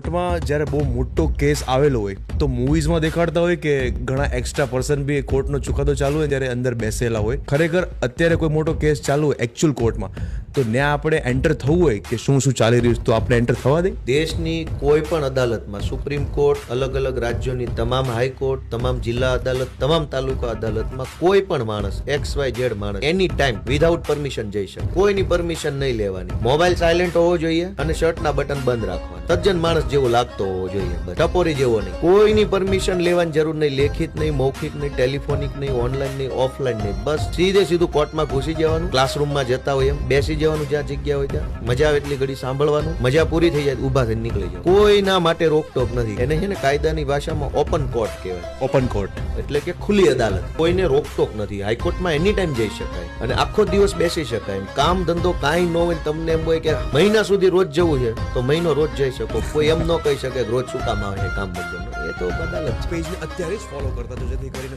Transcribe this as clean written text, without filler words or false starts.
કોર્ટમાં જ્યારે બહુ મોટો કેસ આવેલો હોય તો મૂવીઝમાં દેખાડતા હોય કે ઘણા એક્સ્ટ્રા પર્સન બી કોર્ટનો ચુકાદો ચાલુ હોય ત્યારે અંદર બેસેલા હોય. ખરેખર અત્યારે કોઈ મોટો કેસ ચાલુ હોય એકચ્યુઅલ કોર્ટમાં તો ત્યાં આપણે એન્ટર થવું હોય કે શું ચાલી રહ્યું છે તો આપણે એન્ટર થવા દે. દેશની કોઈ પણ અદાલતમાં સુપ્રીમ કોર્ટ, અલગ અલગ રાજ્યોની તમામ હાઈકોર્ટ, તમામ જિલ્લા અદાલત, તમામ તાલુકા અદાલતમાં કોઈ પણ માણસ XYZ માણસ એની ટાઈમ વિધાઉટ પરમિશન જઈ શકે. કોઈની પરમિશન નહીં લેવાની. મોબાઈલ સાયલેન્ટ હોવો જોઈએ અને શર્ટના બટન બંધ રાખવાના. તદ્દન માણસ જેવો લાગતો હોવો જોઈએ, ટપોરી જેવો નહીં. કોઈની પરમિશન લેવાની જરૂર નહીં. લેખિત નહીં, મૌખિક નહીં, ટેલિફોનિક નહીં, ઓનલાઈન નહીં, ઓફલાઈન નહીં. બસ સીધું કોર્ટમાં ઘૂસી જવાનું. ક્લાસરૂમમાં જતા હોય એમ બેસી જવાનું, જ્યાં જગ્યા હોય ત્યાં. મજા આવે એટલી ઘડી સાંભળવાનું. મજા પૂરી થઈ જાય ઊભા થઈને નીકળી જાય. કોઈના માટે રોકટોક નથી. એને છે ને કાયદાની ભાષામાં ઓપન કોર્ટ કહેવાય. ઓપન કોર્ટ એટલે કે ખુલ્લી અદાલત. કોઈને રોકટોક નથી. હાઈકોર્ટમાં એની ટાઈમ જઈ શકાય અને આખો દિવસ બેસી શકાય. કામ ધંધો કાંઈ ન હોય, તમને એમ હોય કે મહિના સુધી રોજ જવું છે તો મહિનો રોજ જઈ શકો. કોઈ એમ ન કહી શકે રોજ શું કામ આવે છે કામ બધું. એ તો અદાલત. પેજને અત્યારે જ ફોલો કરતા તો જેથી કરીને